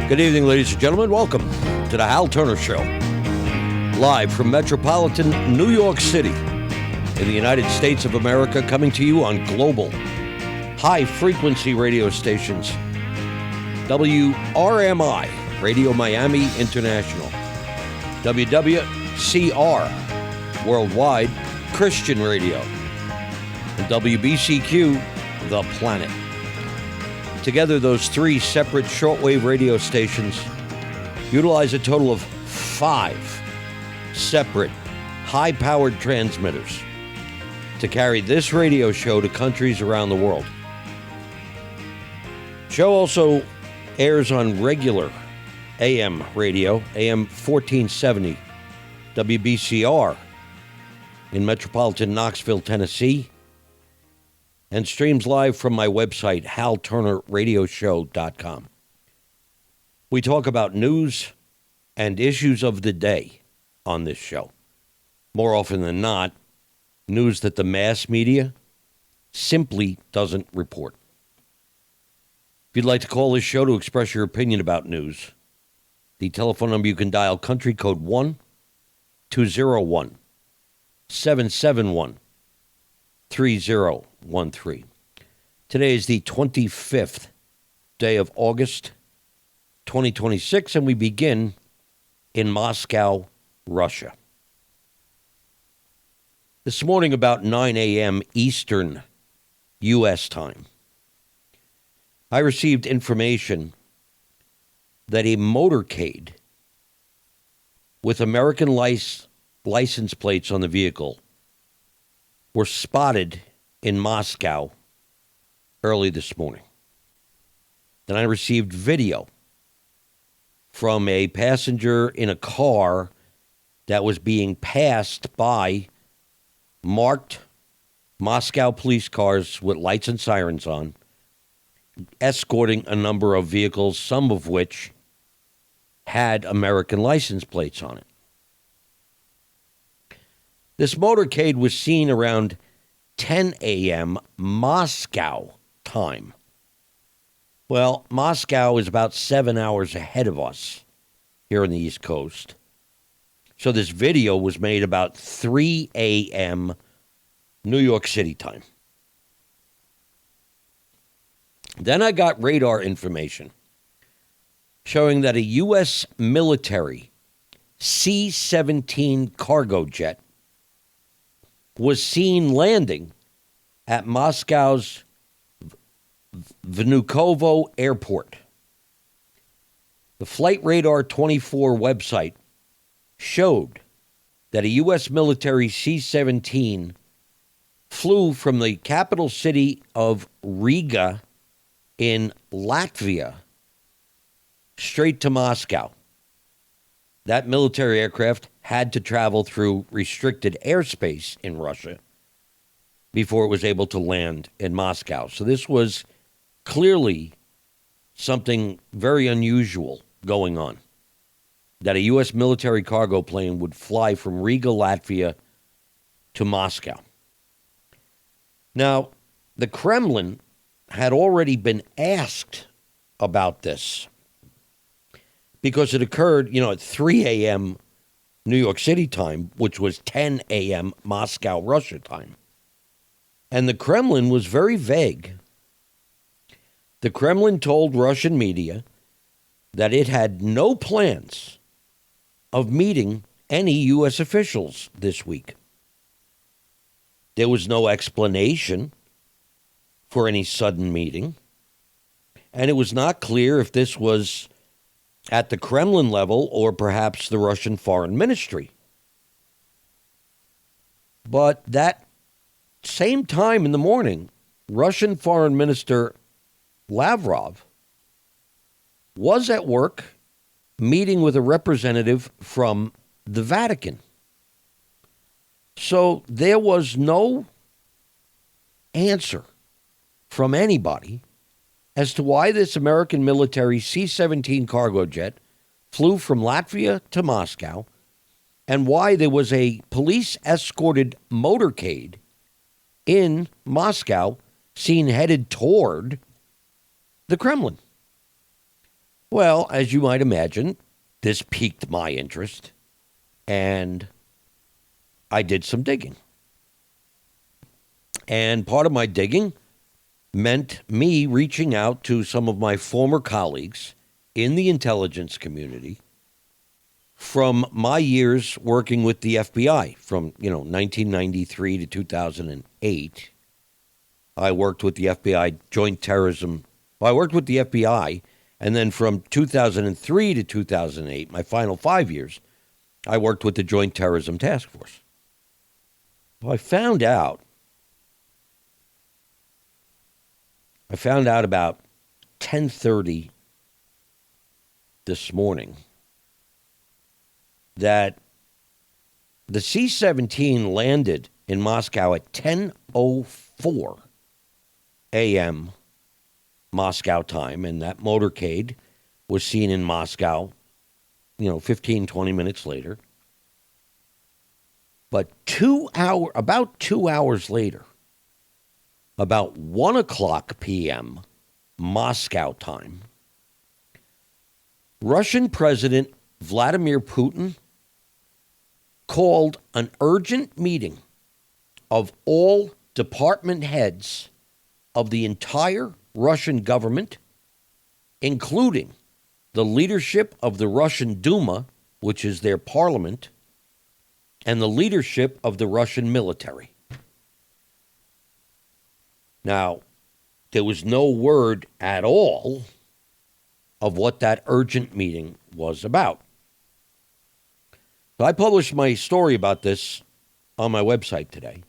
Good evening, ladies and gentlemen. Welcome to the Hal Turner Show. Live from metropolitan New York City in the United States of America, coming to you on global high-frequency radio stations. WRMI, Radio Miami International. WWCR, Worldwide Christian Radio. And WBCQ, The Planet. Together, those three separate shortwave radio stations utilize a total of 5 separate high-powered transmitters to carry this radio show to countries around the world. The show also airs on regular AM radio, AM 1470, WBCR in metropolitan Knoxville, Tennessee, and streams live from my website, halturnerradioshow.com. We talk about news and issues of the day on this show. More often than not, news that the mass media simply doesn't report. If you'd like to call this show to express your opinion about news, the telephone number you can dial, country code 1-201-771-3013. Today is the 25th day of August, 2026, and we begin in Moscow, Russia. This morning about 9 a.m. Eastern U.S. time, I received information that a motorcade with American license plates on the vehicle were spotted in Moscow early this morning. Then I received video from a passenger in a car that was being passed by marked Moscow police cars with lights and sirens on, escorting a number of vehicles, some of which had American license plates on it. This motorcade was seen around 10 a.m. Moscow time. Well, Moscow is about 7 hours ahead of us here on the East Coast. So this video was made about 3 a.m. New York City time. Then I got radar information showing that a U.S. military C-17 cargo jet was seen landing at Moscow's Vnukovo Airport. The Flight Radar 24 website showed that a U.S. military C-17 flew from the capital city of Riga in Latvia straight to Moscow. That military aircraft had to travel through restricted airspace in Russia before it was able to land in Moscow. So this was clearly something very unusual going on, that a U.S. military cargo plane would fly from Riga, Latvia to Moscow. Now, the Kremlin had already been asked about this because it occurred, at 3 a.m. New York City time, which was 10 a.m. Moscow, Russia time. And the Kremlin was very vague. The Kremlin told Russian media that it had no plans of meeting any U.S. officials this week. There was no explanation for any sudden meeting, and it was not clear if this was at the Kremlin level or perhaps the Russian Foreign Ministry. But that same time in the morning, Russian Foreign Minister Lavrov was at work meeting with a representative from the Vatican. So there was no answer from anybody as to why this American military C-17 cargo jet flew from Latvia to Moscow and why there was a police-escorted motorcade in Moscow seen headed toward the Kremlin. Well, as you might imagine, this piqued my interest, and I did some digging. And part of my digging meant me reaching out to some of my former colleagues in the intelligence community from my years working with the FBI from, 1993 to 2008. I worked with the FBI Joint Terrorism. Well, I worked with the FBI, and then from 2003 to 2008, my final 5 years, I worked with the Joint Terrorism Task Force. Well, I found out about 10:30 this morning that the C-17 landed in Moscow at 10:04 a.m. Moscow time, and that motorcade was seen in Moscow, 15, 20 minutes later. But about 2 hours later, about 1 o'clock p.m. Moscow time, Russian President Vladimir Putin called an urgent meeting of all department heads of the entire Russian government, including the leadership of the Russian Duma, which is their parliament, and the leadership of the Russian military. Now, there was no word at all of what that urgent meeting was about. So I published my story about this on my website today.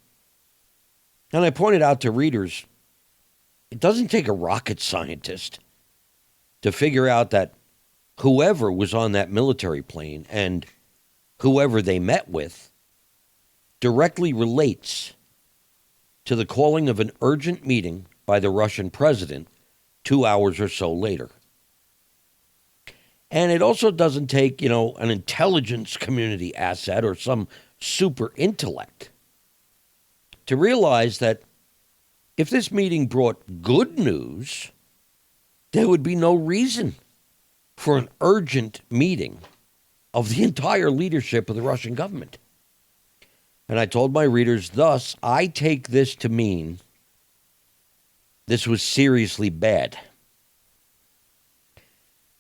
And I pointed out to readers, it doesn't take a rocket scientist to figure out that whoever was on that military plane and whoever they met with directly relates to the calling of an urgent meeting by the Russian president 2 hours or so later. And it also doesn't take, an intelligence community asset or some super intellect to realize that if this meeting brought good news, there would be no reason for an urgent meeting of the entire leadership of the Russian government. And I told my readers, thus, I take this to mean this was seriously bad.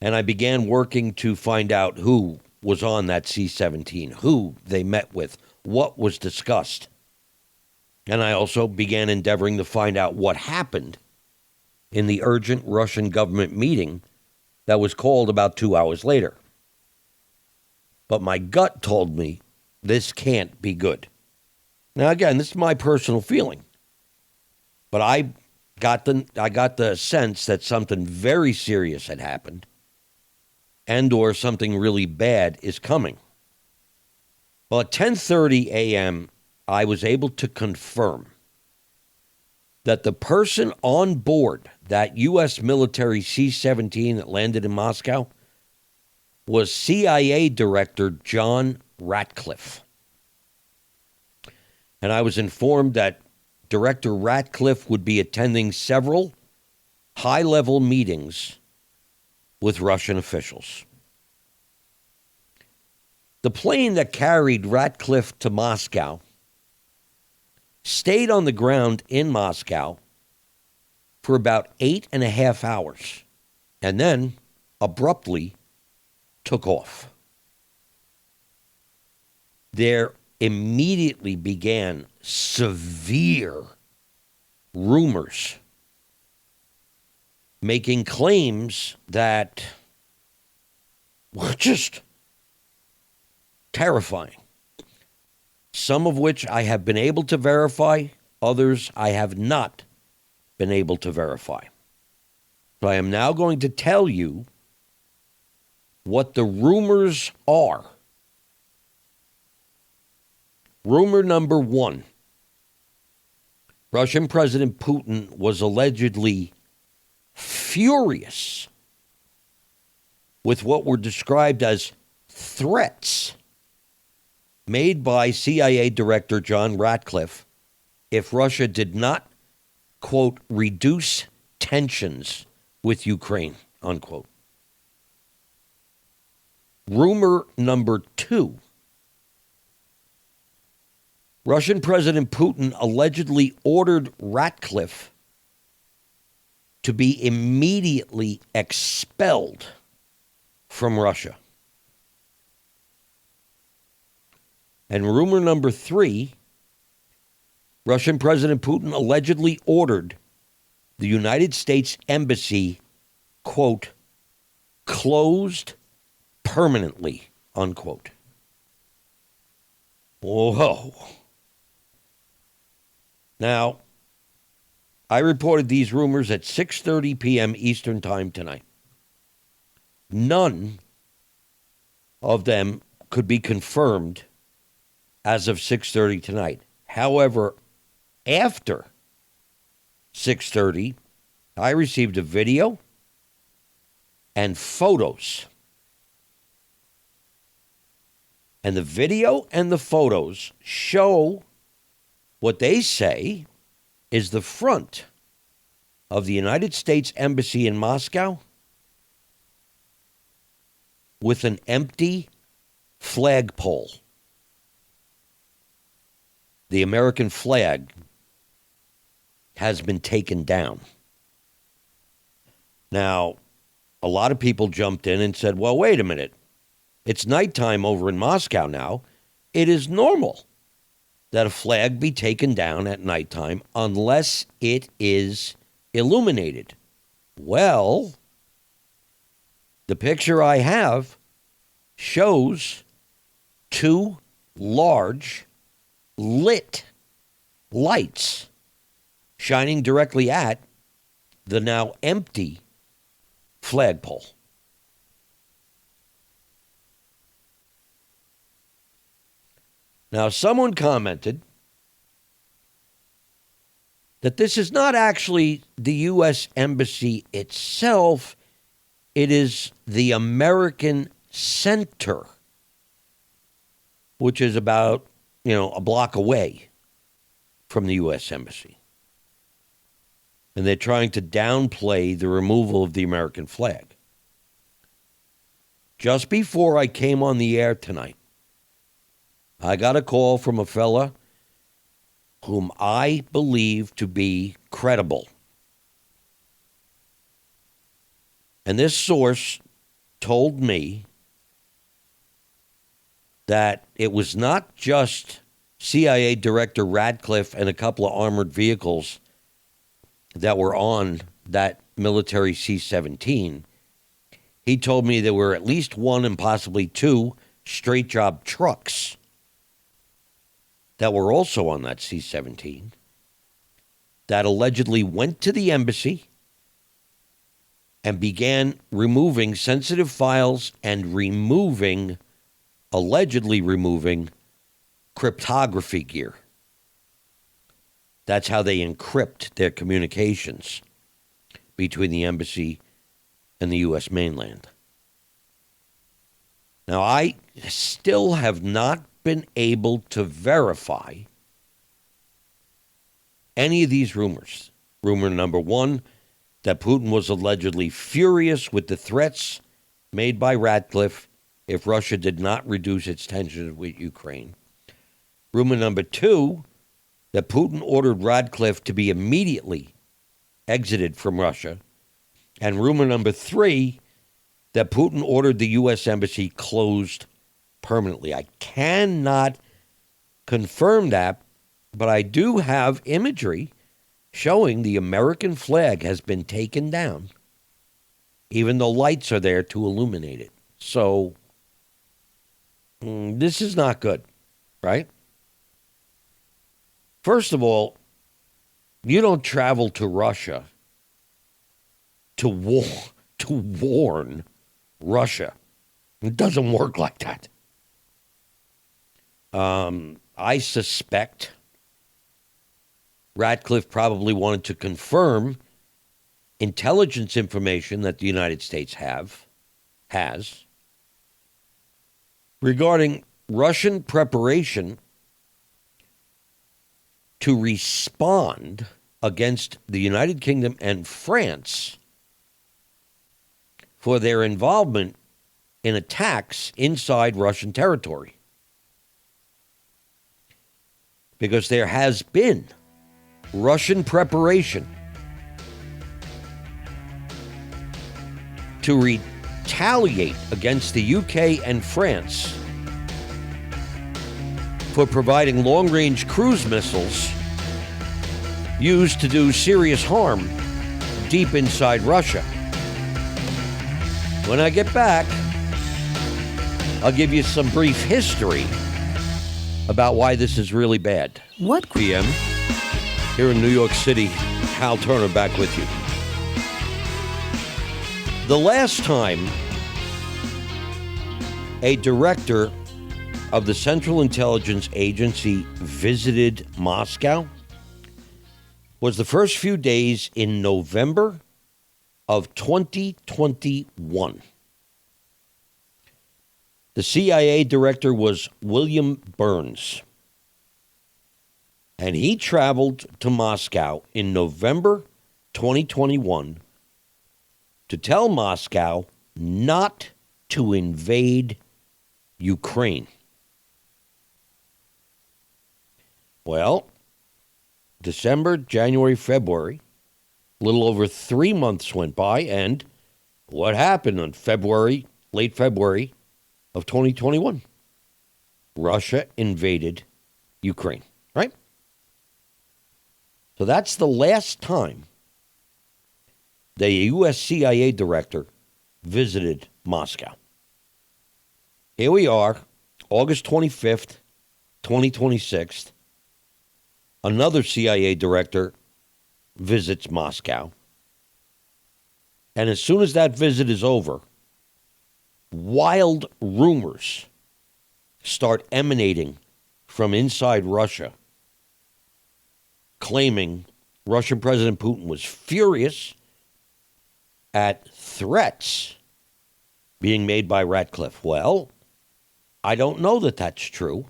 And I began working to find out who was on that C-17, who they met with, what was discussed. And I also began endeavoring to find out what happened in the urgent Russian government meeting that was called about 2 hours later. But my gut told me this can't be good. Now, again, this is my personal feeling. But I got the sense that something very serious had happened and or something really bad is coming. Well, at 10:30 a.m., I was able to confirm that the person on board that U.S. military C-17 that landed in Moscow was CIA Director John Ratcliffe. And I was informed that Director Ratcliffe would be attending several high-level meetings with Russian officials. The plane that carried Ratcliffe to Moscow stayed on the ground in Moscow for about 8.5 hours and then abruptly took off. There immediately began severe rumors making claims that were just terrifying. Some of which I have been able to verify, others I have not been able to verify. So I am now going to tell you what the rumors are. Rumor number one. Russian President Putin was allegedly furious with what were described as threats made by CIA Director John Ratcliffe if Russia did not, quote, reduce tensions with Ukraine, unquote. Rumor number 2. Russian President Putin allegedly ordered Ratcliffe to be immediately expelled from Russia. And rumor number 3, Russian President Putin allegedly ordered the United States Embassy, quote, closed permanently, unquote. Whoa. Now, I reported these rumors at 6:30 p.m. Eastern Time tonight. None of them could be confirmed as of 6:30 tonight. However, after 6:30, I received a video and photos. And the video and the photos show what they say is the front of the United States Embassy in Moscow with an empty flagpole. The American flag has been taken down. Now, a lot of people jumped in and said, well, wait a minute. It's nighttime over in Moscow now. It is normal that a flag be taken down at nighttime unless it is illuminated. Well, the picture I have shows 2 large lit lights shining directly at the now empty flagpole. Now, someone commented that this is not actually the U.S. Embassy itself. It is the American Center, which is about, a block away from the U.S. Embassy. And they're trying to downplay the removal of the American flag. Just before I came on the air tonight, I got a call from a fella whom I believe to be credible. And this source told me that it was not just CIA Director Ratcliffe and a couple of armored vehicles that were on that military C-17. He told me there were at least 1 and possibly 2 straight job trucks that were also on that C-17 that allegedly went to the embassy and began removing sensitive files and allegedly removing cryptography gear. That's how they encrypt their communications between the embassy and the U.S. mainland. Now, I still have not been able to verify any of these rumors. Rumor number 1, that Putin was allegedly furious with the threats made by Ratcliffe if Russia did not reduce its tensions with Ukraine. Rumor number 2, that Putin ordered Ratcliffe to be immediately exited from Russia. And rumor number 3, that Putin ordered the U.S. Embassy closed permanently. I cannot confirm that, but I do have imagery showing the American flag has been taken down, even though lights are there to illuminate it. So, this is not good, right? First of all, you don't travel to Russia to warn Russia. It doesn't work like that. I suspect Ratcliffe probably wanted to confirm intelligence information that the United States has regarding Russian preparation to respond against the United Kingdom and France for their involvement in attacks inside Russian territory. Because there has been Russian preparation to retaliate against the UK and France for providing long-range cruise missiles used to do serious harm deep inside Russia. When I get back, I'll give you some brief history about why this is really bad. What PM here in New York City. Hal Turner back with you. The last time a director of the Central Intelligence Agency visited Moscow was the first few days in November of 2021. The CIA director was William Burns, and he traveled to Moscow in November 2021 to tell Moscow not to invade Ukraine. Well, December, January, February, a little over 3 months went by, and what happened on late February of 2021? Russia invaded Ukraine, right? So that's the last time the U.S. CIA director visited Moscow. Here we are, August 25th, 2026. Another CIA director visits Moscow. And as soon as that visit is over, wild rumors start emanating from inside Russia, claiming Russian President Putin was furious at threats being made by Ratcliffe. Well, I don't know that that's true,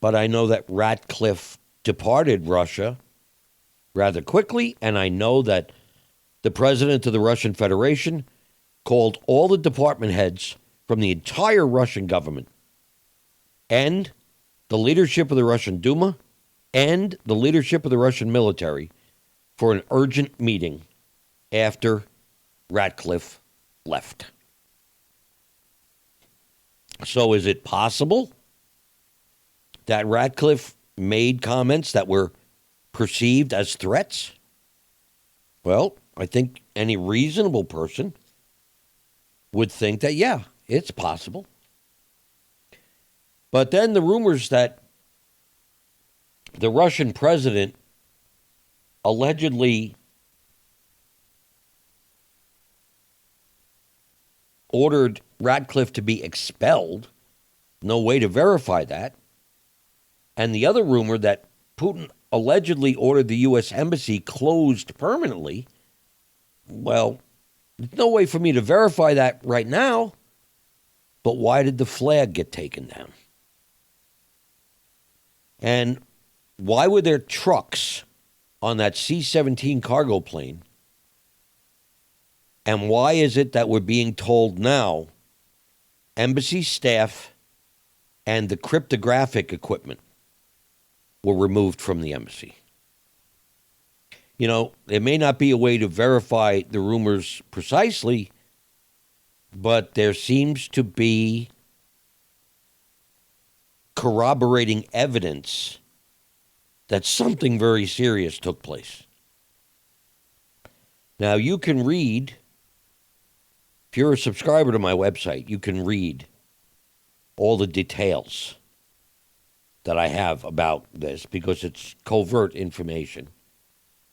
but I know that Ratcliffe departed Russia rather quickly, and I know that the president of the Russian Federation called all the department heads from the entire Russian government and the leadership of the Russian Duma and the leadership of the Russian military for an urgent meeting after Ratcliffe left. So is it possible that Ratcliffe made comments that were perceived as threats? Well, I think any reasonable person would think that, yeah, it's possible. But then the rumors that the Russian president allegedly ordered Ratcliffe to be expelled, no way to verify that. And the other rumor that Putin allegedly ordered the U.S. embassy closed permanently, well, there's no way for me to verify that right now. But why did the flag get taken down? And why were there trucks on that C-17 cargo plane? And why is it that we're being told now embassy staff and the cryptographic equipment were removed from the embassy? You know, there may not be a way to verify the rumors precisely, but there seems to be corroborating evidence that something very serious took place. Now, you can read, if you're a subscriber to my website, you can read all the details that I have about this because it's covert information.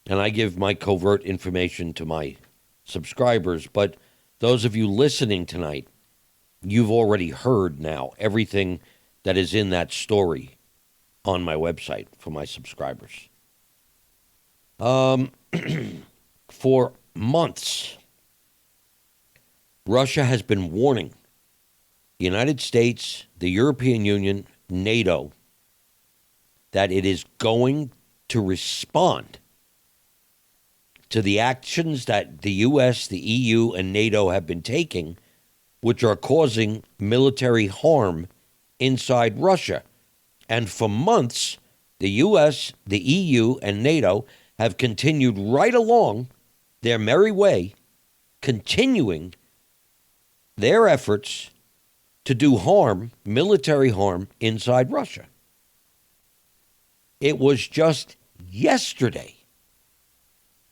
And I give my covert information to my subscribers. But those of you listening tonight, you've already heard now everything that is in that story on my website for my subscribers. For months, Russia has been warning the United States, the European Union, NATO, that it is going to respond to the actions that the U.S., the EU, and NATO have been taking, which are causing military harm inside Russia. And for months, the U.S., the EU, and NATO have continued right along their merry way, continuing their efforts to do harm, military harm, inside Russia. It was just yesterday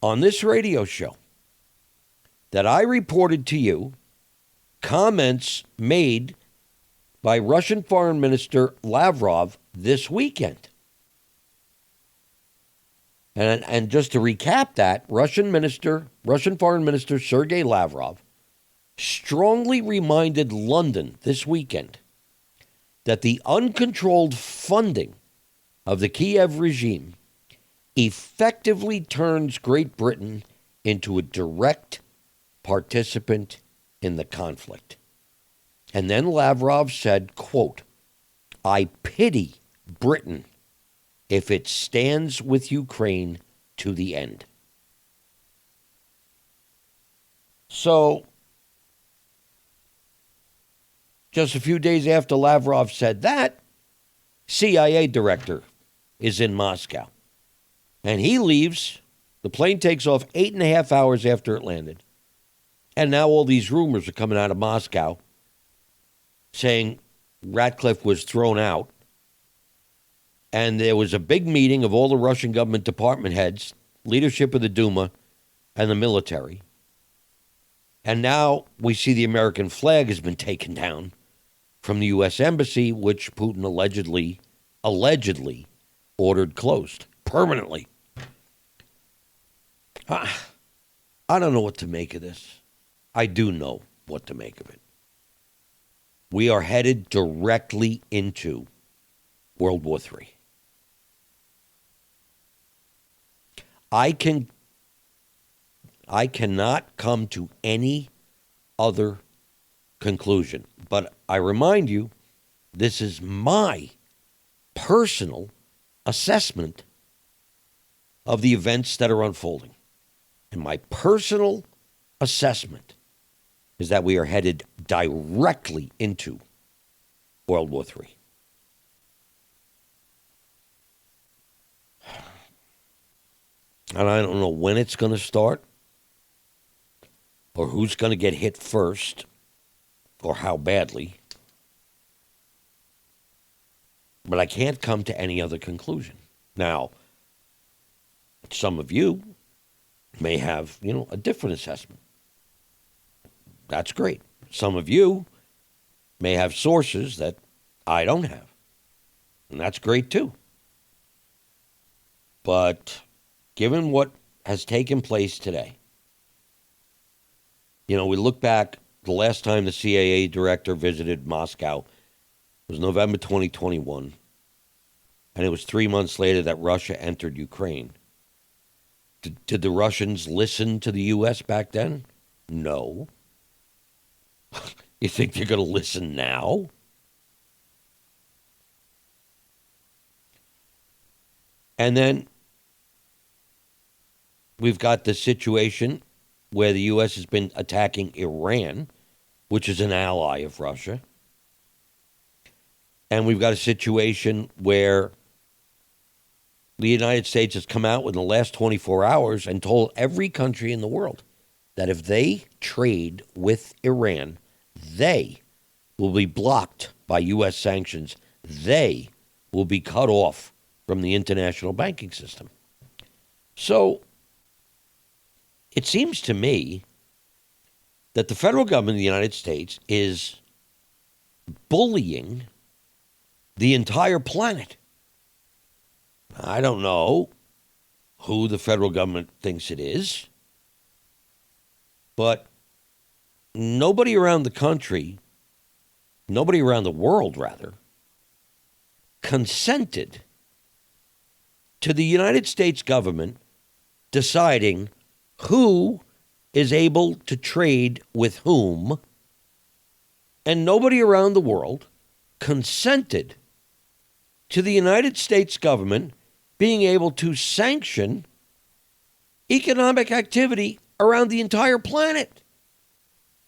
on this radio show that I reported to you comments made by Russian Foreign Minister Lavrov this weekend. And just to recap that, Russian Foreign Minister Sergei Lavrov strongly reminded London this weekend that the uncontrolled funding of the Kiev regime effectively turns Great Britain into a direct participant in the conflict. And then Lavrov said, quote, "I pity Britain if it stands with Ukraine to the end." So, just a few days after Lavrov said that, CIA director is in Moscow. And he leaves. The plane takes off 8.5 hours after it landed. And now all these rumors are coming out of Moscow saying Ratcliffe was thrown out. And there was a big meeting of all the Russian government department heads, leadership of the Duma, and the military. And now we see the American flag has been taken down from the U.S. Embassy, which Putin allegedly ordered closed permanently. I don't know what to make of this. I do know what to make of it. We are headed directly into World War III. I cannot come to any other conclusion. But I remind you, this is my personal assessment of the events that are unfolding. And my personal assessment is that we are headed directly into World War III. And I don't know when it's going to start, or who's going to get hit first, or how badly. But I can't come to any other conclusion. Now, some of you may have, a different assessment. That's great. Some of you may have sources that I don't have. And that's great too. But given what has taken place today, we look back, the last time the CIA director visited Moscow was November 2021. And it was 3 months later that Russia entered Ukraine. Did the Russians listen to the U.S. back then? No. You think they're going to listen now? And then we've got the situation where the U.S. has been attacking Iran, which is an ally of Russia. And we've got a situation where the United States has come out within the last 24 hours and told every country in the world that if they trade with Iran, they will be blocked by U.S. sanctions. They will be cut off from the international banking system. So it seems to me that the federal government of the United States is bullying the entire planet. I don't know who the federal government thinks it is, but nobody around the country, nobody around the world, rather, consented to the United States government deciding who is able to trade with whom, and nobody around the world consented to the United States government being able to sanction economic activity around the entire planet.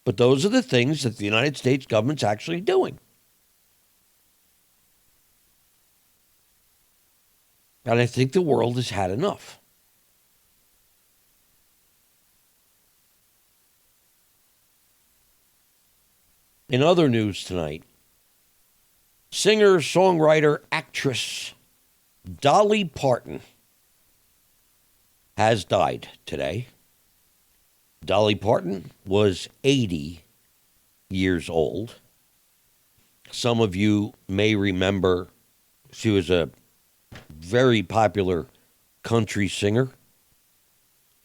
But those are the things that the United States government's actually doing. And I think the world has had enough. In other news tonight, singer, songwriter, actress Dolly Parton has died today. Dolly Parton was 80 years old. Some of you may remember she was a very popular country singer.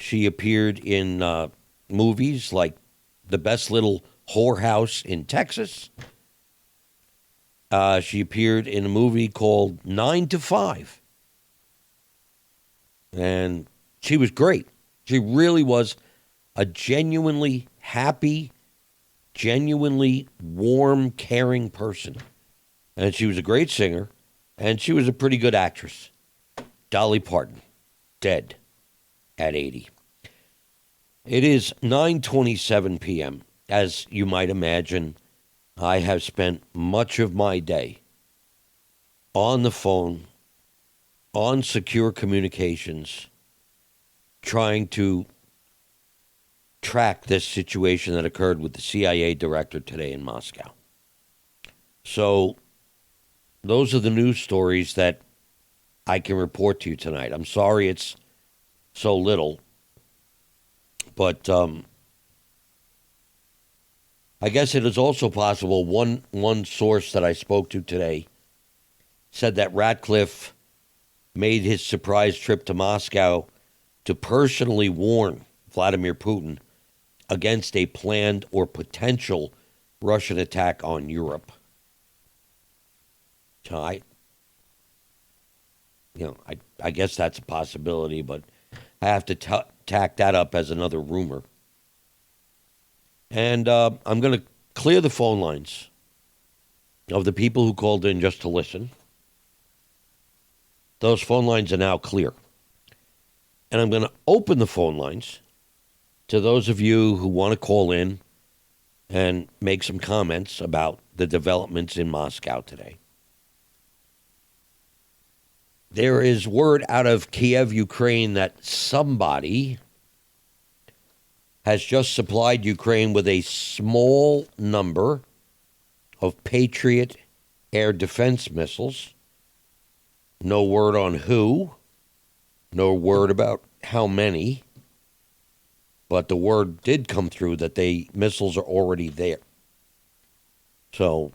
She appeared in movies like The Best Little Whorehouse in Texas. She appeared in a movie called 9 to 5. And she was great. She really was a genuinely happy, genuinely warm, caring person. And she was a great singer, and she was a pretty good actress. Dolly Parton, dead at 80. It is 9:27 p.m. As you might imagine, I have spent much of my day on the phone, on secure communications, trying to track this situation that occurred with the CIA director today in Moscow. So those are the news stories that I can report to you tonight. I'm sorry it's so little, but I guess it is also possible one source that I spoke to today said that Ratcliffe made his surprise trip to Moscow to personally warn Vladimir Putin against a planned or potential Russian attack on Europe. So I guess that's a possibility, but I have to tack that up as another rumor. And I'm going to clear the phone lines of the people who called in just to listen. Those phone lines are now clear. And I'm going to open the phone lines to those of you who want to call in and make some comments about the developments in Moscow today. There is word out of Kiev, Ukraine, that somebody has just supplied Ukraine with a small number of Patriot air defense missiles. No word on who, no word about how many, but the word did come through that the missiles are already there. So,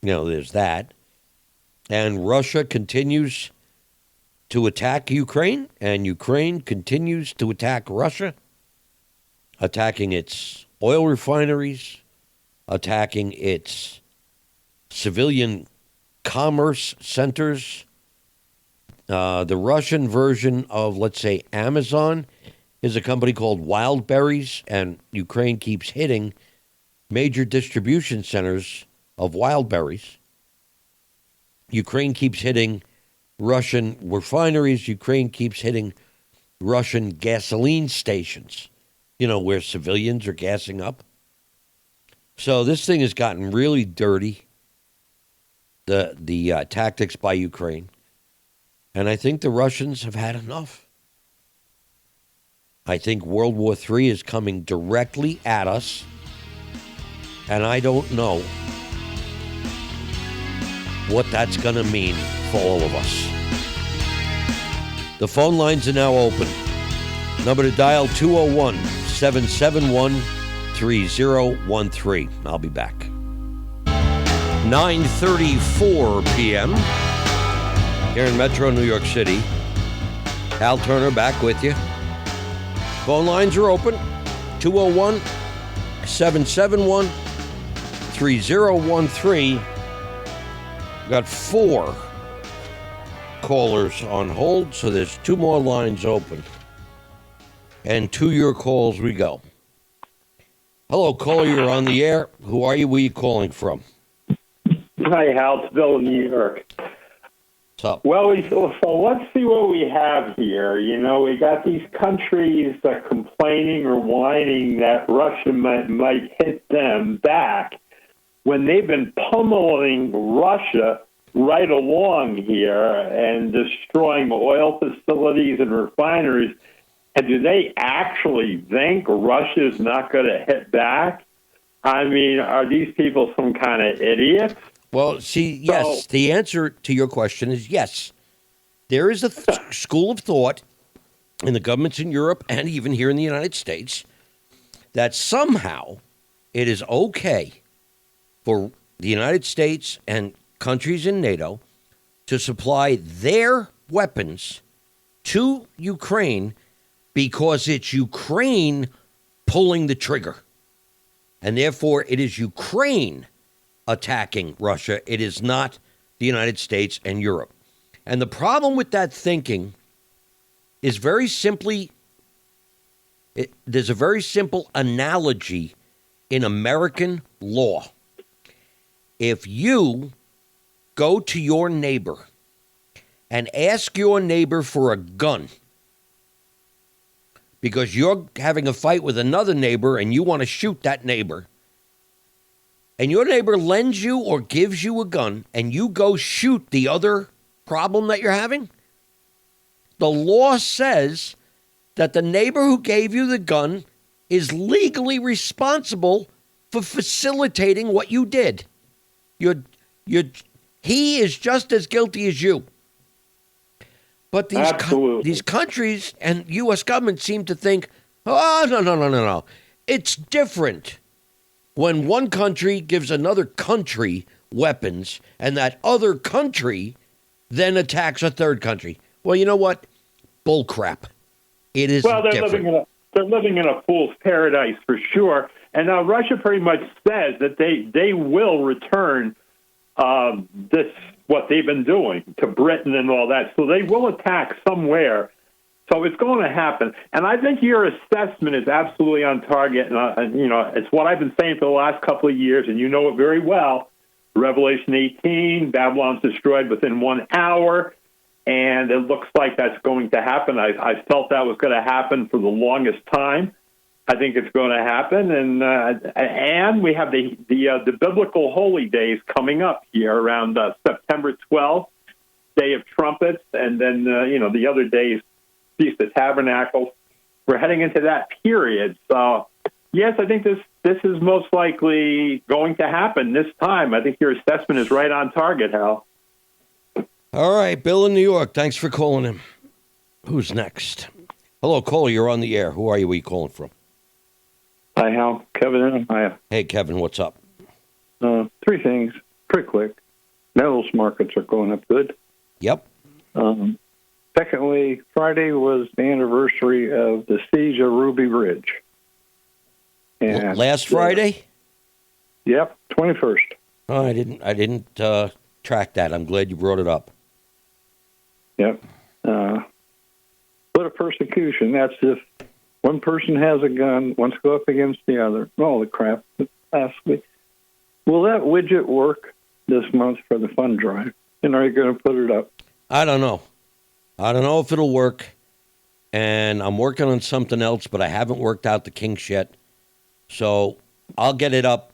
there's that. And Russia continues to attack Ukraine, and Ukraine continues to attack Russia, attacking its oil refineries, attacking its civilian commerce centers. The Russian version of, let's say, Amazon is a company called Wildberries, and Ukraine keeps hitting major distribution centers of Wildberries. Ukraine keeps hitting Russian refineries. Ukraine keeps hitting Russian gasoline stations, where civilians are gassing up. So this thing has gotten really dirty, the tactics by Ukraine. And I think the Russians have had enough. I think World War III is coming directly at us. And I don't know what that's going to mean for all of us. The phone lines are now open. Number to dial 201-771-3013. I'll be back. 9:34 p.m. here in Metro New York City. Al Turner back with you. Phone lines are open. 201-771-3013. Got 4 callers on hold, so there's 2 more lines open. And to your calls we go. Hello, caller, you're on the air. Who are you? Where are you calling from? Hi, Hal. It's Bill in New York. So, So let's see what we have here. We got these countries complaining or whining that Russia might hit them back when they've been pummeling Russia right along here and destroying oil facilities and refineries. And do they actually think Russia is not going to hit back? I mean, are these people some kind of idiots? well, see, yes, the answer to your question is yes. There is a school of thought in the governments in Europe and even here in the United States that somehow it is okay for the United States and countries in NATO to supply their weapons to Ukraine because it's Ukraine pulling the trigger. And therefore, it is Ukraine attacking Russia. It is not the United States and Europe. And the problem with that thinking is very simply, there's a very simple analogy in American law. If you go to your neighbor and ask your neighbor for a gun because you're having a fight with another neighbor and you want to shoot that neighbor, and your neighbor lends you or gives you a gun and you go shoot the other problem that you're having, the law says that the neighbor who gave you the gun is legally responsible for facilitating what you did. He is just as guilty as you. But these countries and U.S. government seem to think, oh, no. It's different when one country gives another country weapons and that other country then attacks a third country. Well, you know what? Bull crap. It is different. They're living in a fool's paradise for sure. And now Russia pretty much says that they will return what they've been doing to Britain and all that. So they will attack somewhere. So it's going to happen. And I think your assessment is absolutely on target. And it's what I've been saying for the last couple of years, and you know it very well. Revelation 18, Babylon's destroyed within 1 hour. And it looks like that's going to happen. I felt that was going to happen for the longest time. I think it's going to happen, and we have the biblical holy days coming up here around September 12th, Day of Trumpets, and then the other days, Feast of Tabernacles. We're heading into that period. So, yes, I think this is most likely going to happen this time. I think your assessment is right on target, Hal. All right, Bill in New York. Thanks for calling him. Who's next? Hello, Cole. You're on the air. Who are you? Where are you calling from? Hi, Hal. Kevin in Ohio. Hey, Kevin. What's up? 3 things, pretty quick. Metals markets are going up good. Yep. Secondly, Friday was the anniversary of the siege of Ruby Ridge. And last Friday? Yep, 21st. Oh, I didn't track that. I'm glad you brought it up. Yep. Split of persecution. That's if one person has a gun, wants to go up against the other. All the crap. Lastly, will that widget work this month for the fund drive? And are you going to put it up? I don't know. I don't know if it'll work. And I'm working on something else, but I haven't worked out the kinks yet. So I'll get it up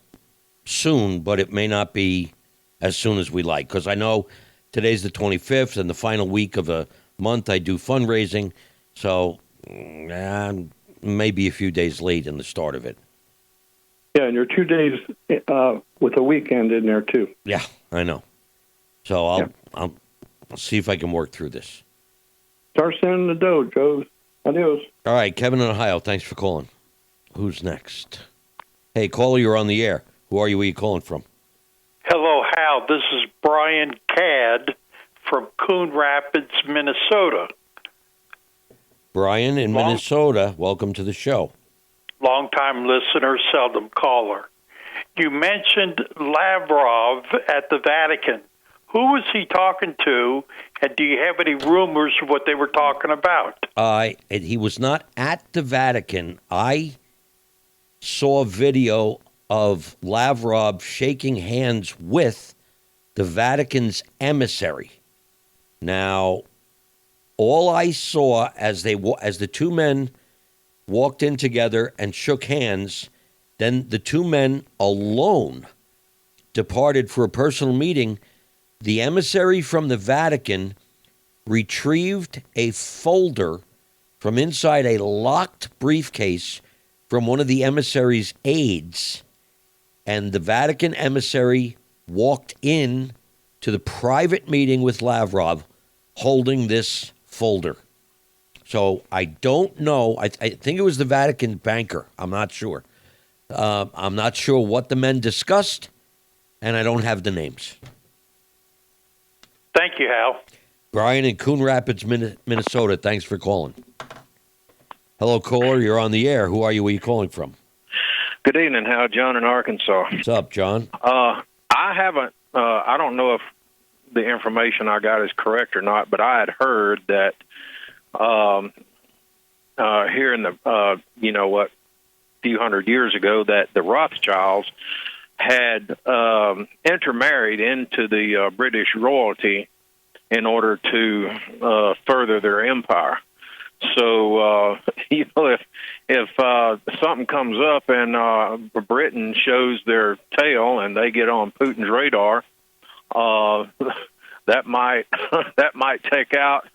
soon, but it may not be as soon as we like. Because I know today's the 25th, and the final week of a month I do fundraising. So maybe a few days late in the start of it. Yeah, and you're 2 days with a weekend in there, too. Yeah, I know. So I'll see if I can work through this. Start sending the dough, Joe. Adios. All right, Kevin in Ohio, thanks for calling. Who's next? Hey, caller, you're on the air. Who are you? Where are you calling from? Hello, Hal. This is Brian Cadd from Coon Rapids, Minnesota. Brian in Minnesota, welcome to the show. Long-time listener, seldom caller. You mentioned Lavrov at the Vatican. Who was he talking to, and do you have any rumors of what they were talking about? He was not at the Vatican. I saw a video of Lavrov shaking hands with the Vatican's emissary. Now, all I saw as the two men walked in together and shook hands, then the two men alone departed for a personal meeting. The emissary from the Vatican retrieved a folder from inside a locked briefcase from one of the emissary's aides, and the Vatican emissary walked in to the private meeting with Lavrov holding this folder. So I don't know. I think it was the Vatican banker. I'm not sure. I'm not sure what the men discussed, and I don't have the names. Thank you, Hal. Brian in Coon Rapids, Minnesota. Thanks for calling. Hello, caller. You're on the air. Who are you? Where are you calling from? Good evening, Hal. John in Arkansas. What's up, John? I haven't. I don't know if the information I got is correct or not, but I had heard that here in the few hundred years ago, that the Rothschilds had intermarried into the British royalty in order to further their empire. So if something comes up and Britain shows their tail and they get on Putin's radar, that might take out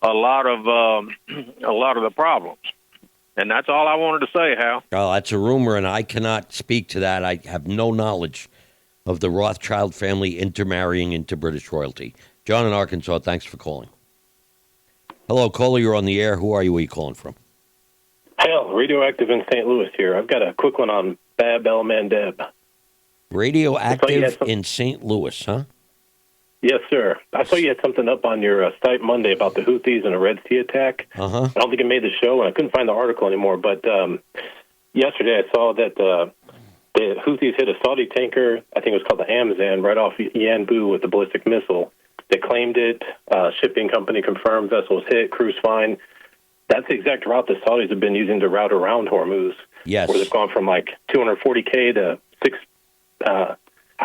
a lot of the problems. And that's all I wanted to say, Hal. Oh, that's a rumor, and I cannot speak to that. I have no knowledge of the Rothschild family intermarrying into British royalty. John in Arkansas, thanks for calling. Hello, caller. You're on the air. Who are you? Where are you calling from? Hal, radioactive in St. Louis here. I've got a quick one on Bab El Mandeb. Radioactive in St. Louis, huh? Yes, sir. I saw you had something up on your site Monday about the Houthis and a Red Sea attack. Uh-huh. I don't think it made the show, and I couldn't find the article anymore. But yesterday I saw that the Houthis hit a Saudi tanker, I think it was called the Amazon, right off Yanbu with a ballistic missile. They claimed it. Shipping company confirmed vessel was hit, cruise fine. That's the exact route the Saudis have been using to route around Hormuz. Yes. Where they've gone from like 240K to a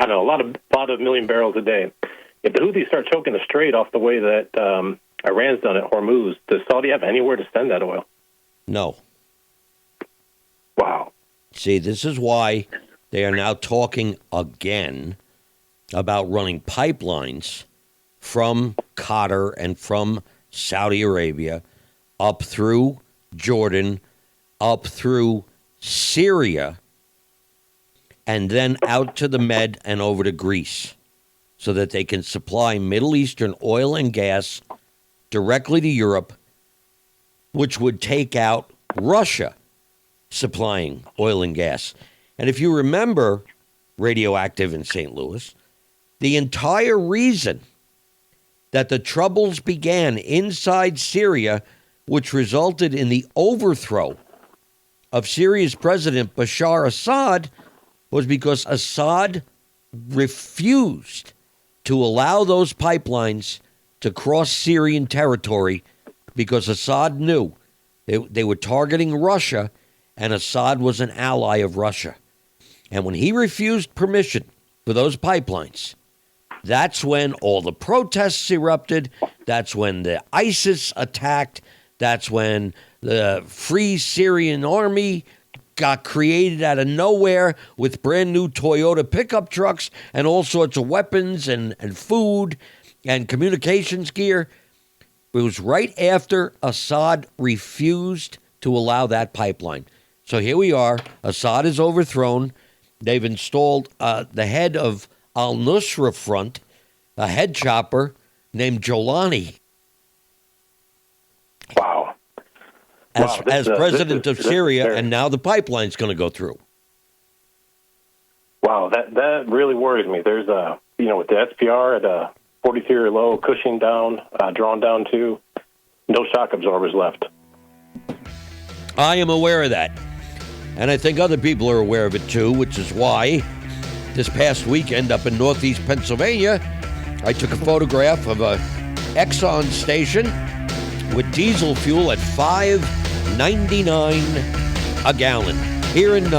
lot of million barrels a day. If the Houthis start choking the strait off the way that Iran's done at Hormuz, does Saudi have anywhere to send that oil? No. Wow. See, this is why they are now talking again about running pipelines from Qatar and from Saudi Arabia up through Jordan, up through Syria, and then out to the Med and over to Greece, so that they can supply Middle Eastern oil and gas directly to Europe, which would take out Russia supplying oil and gas. And if you remember radioactive in St. Louis, the entire reason that the troubles began inside Syria, which resulted in the overthrow of Syria's president Bashar Assad, was because Assad refused to allow those pipelines to cross Syrian territory, because Assad knew they were targeting Russia, and Assad was an ally of Russia. And when he refused permission for those pipelines, that's when all the protests erupted. That's when the ISIS attacked. That's when the Free Syrian Army got created out of nowhere with brand new Toyota pickup trucks and all sorts of weapons and food and communications gear. It was right after Assad refused to allow that pipeline. So here we are. Assad is overthrown. They've installed the head of al-Nusra Front, a head chopper named Jolani. Wow. As president of Syria, and now the pipeline's going to go through. Wow, that really worries me. There's with the SPR at a 43-year low, Cushing down, drawn down too, no shock absorbers left. I am aware of that, and I think other people are aware of it too, which is why this past weekend up in northeast Pennsylvania, I took a photograph of a Exxon station with diesel fuel at $5.99 a gallon. Here in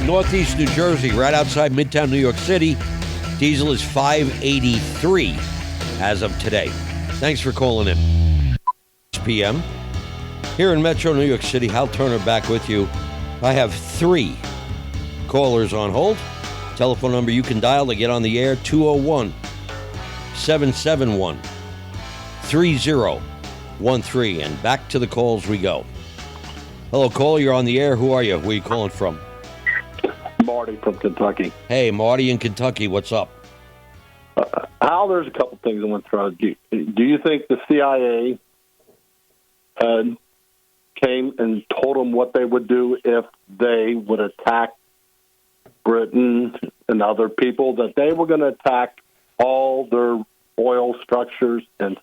northeast New Jersey, right outside Midtown New York City, diesel is $5.83 as of today. Thanks for calling in. 6 p.m. Here in Metro New York City, Hal Turner back with you. I have 3 callers on hold. Telephone number you can dial to get on the air, 201-771-3013. And back to the calls we go. Hello, caller, you're on the air. Who are you? Where are you calling from? Marty from Kentucky. Hey, Marty in Kentucky, what's up? Hal, there's a couple things I want to throw. Do you think the CIA came and told them what they would do if they would attack Britain and other people, that they were going to attack all their oil structures in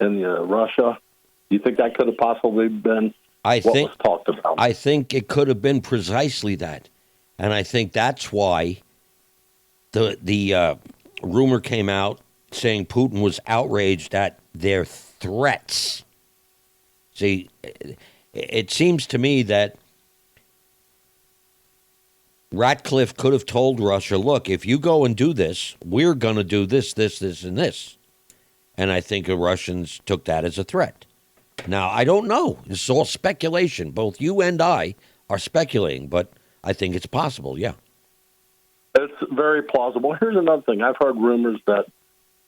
Russia? Do you think that could have possibly been what was talked about? I think it could have been precisely that. And I think that's why the rumor came out saying Putin was outraged at their threats. See, it seems to me that Ratcliffe could have told Russia, look, if you go and do this, we're going to do this, this, this, and this. And I think the Russians took that as a threat. Now, I don't know. This is all speculation. Both you and I are speculating, but I think it's possible, yeah. It's very plausible. Here's another thing. I've heard rumors that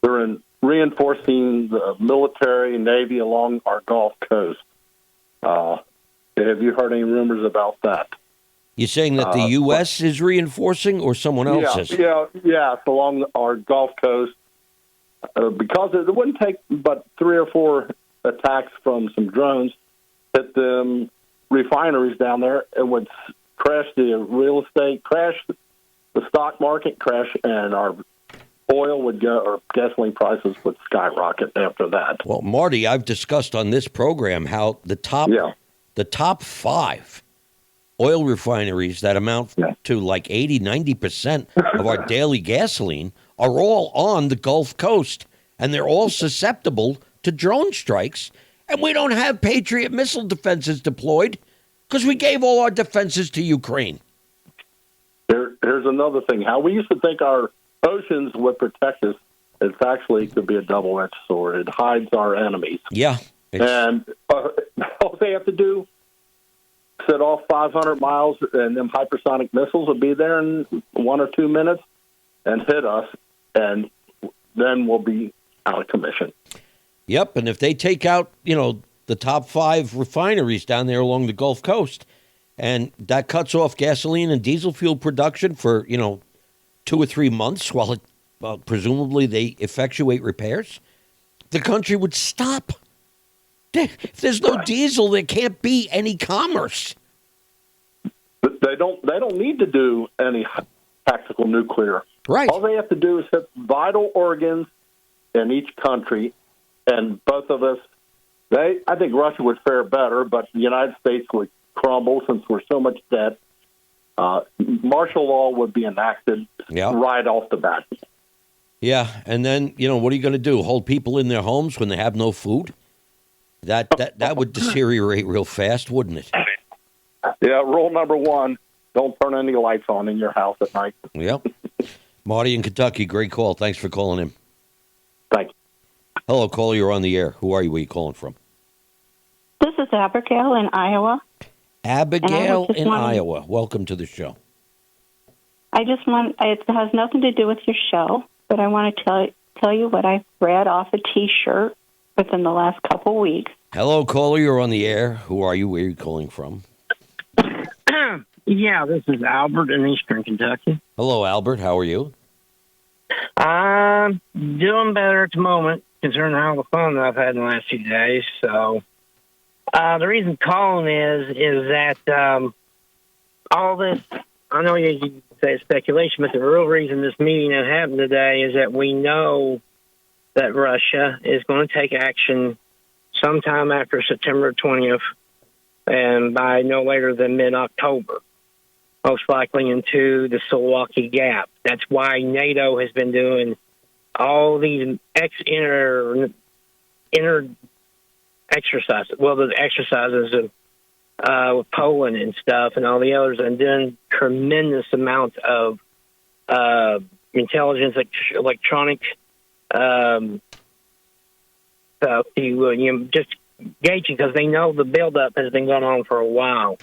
they're reinforcing the military, Navy along our Gulf Coast. Have you heard any rumors about that? You're saying that the U.S. is reinforcing or someone else is? Yeah, it's along our Gulf Coast. Because it wouldn't take but 3 or 4 attacks from some drones, hit them refineries down there, it would crash the real estate, crash the stock market, and our oil would go, or gasoline prices would skyrocket after that. Well, Marty, I've discussed on this program how the top 5 oil refineries that amount to like 80-90% of our daily gasoline are all on the Gulf Coast, and they're all susceptible to drone strikes, and we don't have Patriot missile defenses deployed because we gave all our defenses to Ukraine. Here's another thing. How we used to think our oceans would protect us, it actually could be a double-edged sword. It hides our enemies. Yeah. And all they have to do, set off 500 miles, and them hypersonic missiles will be there in 1 or 2 minutes and hit us, and then we'll be out of commission. Yep, and if they take out, the top 5 refineries down there along the Gulf Coast, and that cuts off gasoline and diesel fuel production for, 2 or 3 months while presumably they effectuate repairs, the country would stop. If there's no diesel, there can't be any commerce. They don't need to do any tactical nuclear. Right. All they have to do is hit vital organs in each country, and both of us, I think Russia would fare better, but the United States would crumble since we're so much debt. Martial law would be enacted right off the bat. Yeah, and then, what are you going to do? Hold people in their homes when they have no food? That would deteriorate real fast, wouldn't it? Yeah, rule number 1, don't turn any lights on in your house at night. Yep. Marty in Kentucky, great call. Thanks for calling in. Thank you. Hello, caller, you're on the air. Who are you? Where are you calling from? This is Abigail in Iowa. Abigail in Iowa. Welcome to the show. It has nothing to do with your show, but I want to tell you what I read off a T-shirt within the last couple weeks. Hello, caller, you're on the air. Who are you? Where are you calling from? Yeah, this is Albert in Eastern Kentucky. Hello, Albert. How are you? I'm doing better at the moment, considering all the fun that I've had in the last few days. So, the reason calling is that all this, I know you say speculation, but the real reason this meeting that happened today is that we know that Russia is going to take action sometime after September 20th and by no later than mid-October, most likely into the Suwalki Gap. That's why NATO has been doing all these inner exercises. Well, the exercises of with Poland and stuff and all the others, and doing tremendous amounts of intelligence, electronic stuff to just gauging because they know the buildup has been going on for a while.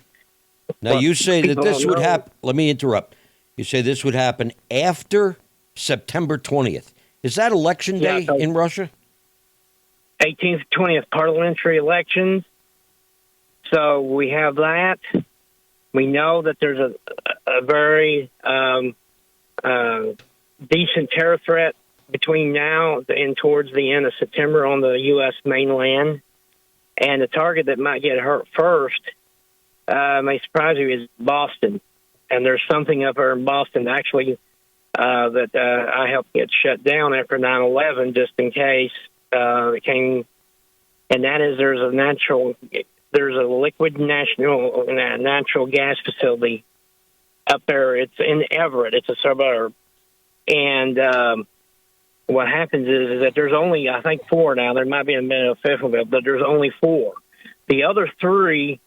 Now, you say that people this don't would know. happen. Let me interrupt. You say this would happen after September 20th. Is that election Yeah, day so- in Russia? 18th, 20th parliamentary elections. So we have that. We know that there's a very decent terror threat between now and towards the end of September on the U.S. mainland. And the target that might get hurt first, may surprise you, is Boston. And there's something up there in Boston, actually, that I helped get shut down after 9/11, just in case it came. And that is there's a liquid natural gas facility up there. It's in Everett. It's a suburb. And what happens is that there's only, I think, 4 now. There might be a bit of fifth of it, but there's only 4. The other 3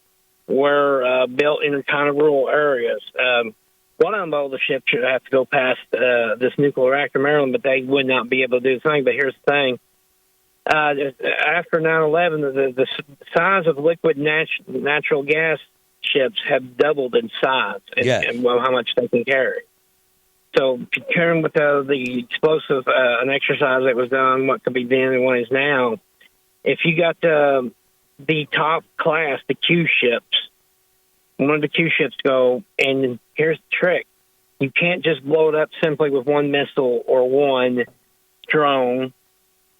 were built in kind of rural areas. One of them, all the ships should have to go past this nuclear reactor, Maryland, but they would not be able to do the thing. But here's the thing. After 9/11, the size of liquid natural gas ships have doubled in size and how much they can carry. So comparing with the explosive an exercise that was done, what could be then and what is now, if you got the top class, the Q ships, one of the Q ships go, and here's the trick. You can't just blow it up simply with one missile or one drone,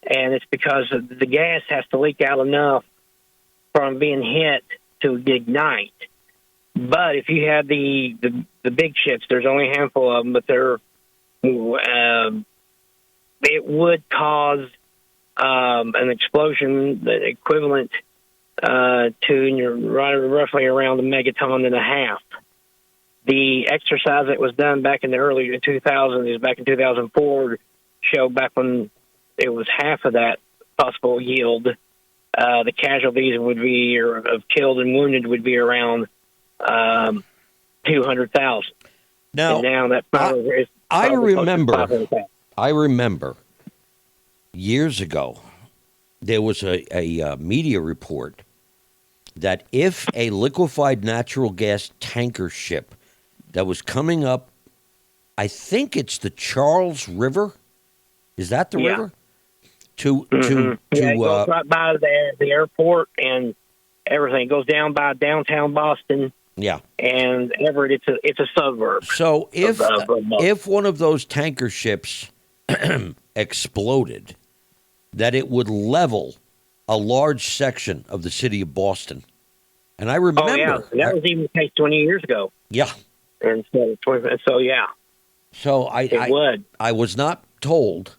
and it's because the gas has to leak out enough from being hit to ignite. But if you had the big ships, there's only a handful of them, but it would cause an explosion equivalent to roughly around a megaton and a half. The exercise that was done back in the early 2000s, back in 2004, showed back when it was half of that possible yield. The casualties would be, or of killed and wounded, would be around 200,000. Now, and now that is I remember 500,000. I remember years ago there was a media report that if a liquefied natural gas tanker ship that was coming up, I think it's the Charles River. Is that the river? It goes right by the airport and everything. It goes down by downtown Boston. Yeah. And Everett, it's a suburb. So if one of those tanker ships exploded, that it would level a large section of the city of Boston. And I remember. Oh, yeah. That was even the case 20 years ago. Yeah. And so yeah. So I was not told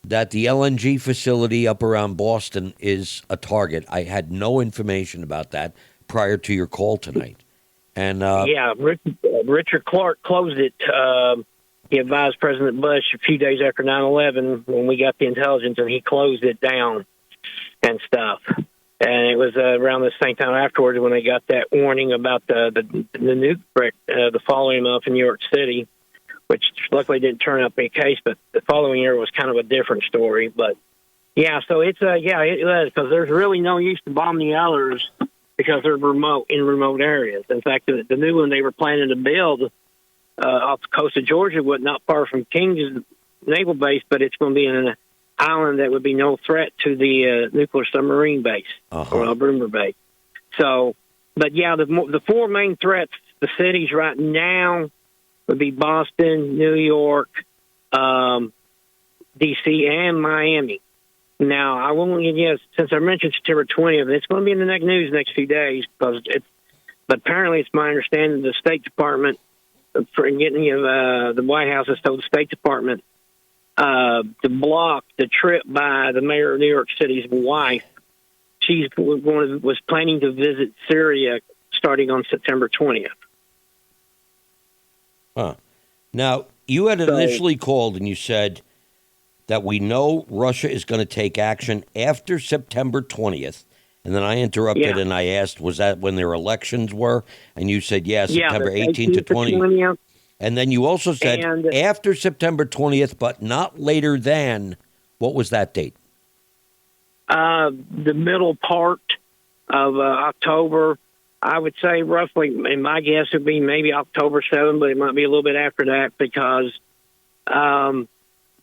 that the LNG facility up around Boston is a target. I had no information about that prior to your call tonight. And Richard Clark closed it. He advised President Bush a few days after 9/11 when we got the intelligence, and he closed it down and stuff. And it was around the same time afterwards when they got that warning about the nuke brick, the following month in New York City, which luckily didn't turn up a case, but the following year was kind of a different story. But, yeah, so it was, because there's really no use to bomb the others because they're in remote areas. In fact, the new one they were planning to build off the coast of Georgia was not far from King's naval base, but it's going to be in an island that would be no threat to the nuclear submarine base or Broomer base. So, but, yeah, the 4 main threats, the cities right now, would be Boston, New York, D.C., and Miami. Now, I won't give you, since I mentioned September 20th, it's going to be in the next news next few days, but apparently it's my understanding the State Department, the White House has told the State Department to block the trip by the mayor of New York City's wife. She was planning to visit Syria starting on September 20th. Huh. Now, you had initially called and you said that we know Russia is going to take action after September 20th. And then I interrupted and I asked, was that when their elections were? And you said, September 18th to 20th. And then you also said after September 20th, but not later than, what was that date? the middle part of October. I would say roughly, and my guess would be maybe October 7th, but it might be a little bit after that because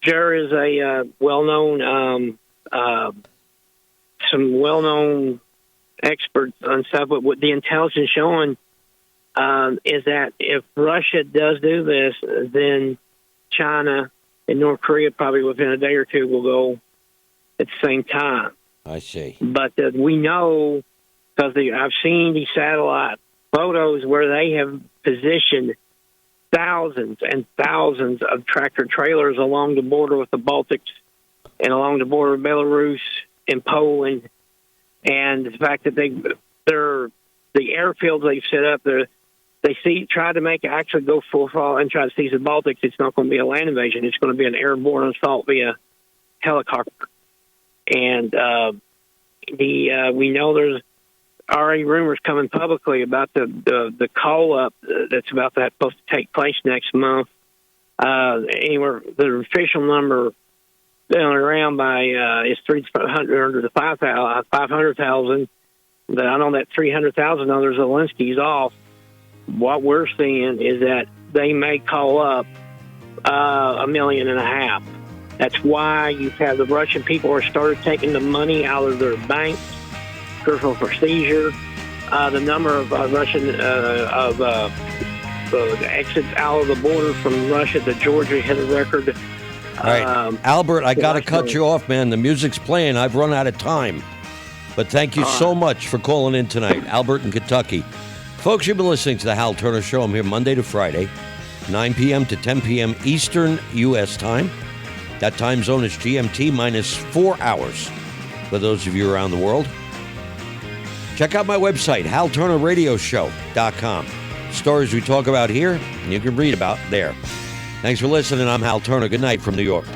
there is a well-known, some well-known experts on stuff. But what the intelligence showing is that if Russia does do this, then China and North Korea probably within a day or two will go at the same time. I see. But we know, because I've seen these satellite photos where they have positioned thousands and thousands of tractor trailers along the border with the Baltics and along the border of Belarus and Poland. And the fact that the airfields they've set up, they try to make it actually go full throttle and try to seize the Baltics. It's not going to be a land invasion. It's going to be an airborne assault via helicopter. And we know there's already rumors coming publicly about the call up that's supposed to take place next month. Anywhere the official number around by is 300 to 500,000. But I know that 300,000 others Zelensky's off. What we're seeing is that they may call up 1.5 million. That's why you have the Russian people are started taking the money out of their banks, careful for seizure. The number of Russian exits out of the border from Russia to Georgia hit a record. All right, Albert, I got to cut you off, man. The music's playing. I've run out of time. But thank you so much for calling in tonight, Albert in Kentucky. Folks, you've been listening to The Hal Turner Show. I'm here Monday to Friday, 9 p.m. to 10 p.m. Eastern U.S. time. That time zone is GMT minus 4 hours for those of you around the world. Check out my website, HalTurnerRadioShow.com. Stories we talk about here, and you can read about there. Thanks for listening. I'm Hal Turner. Good night from New York.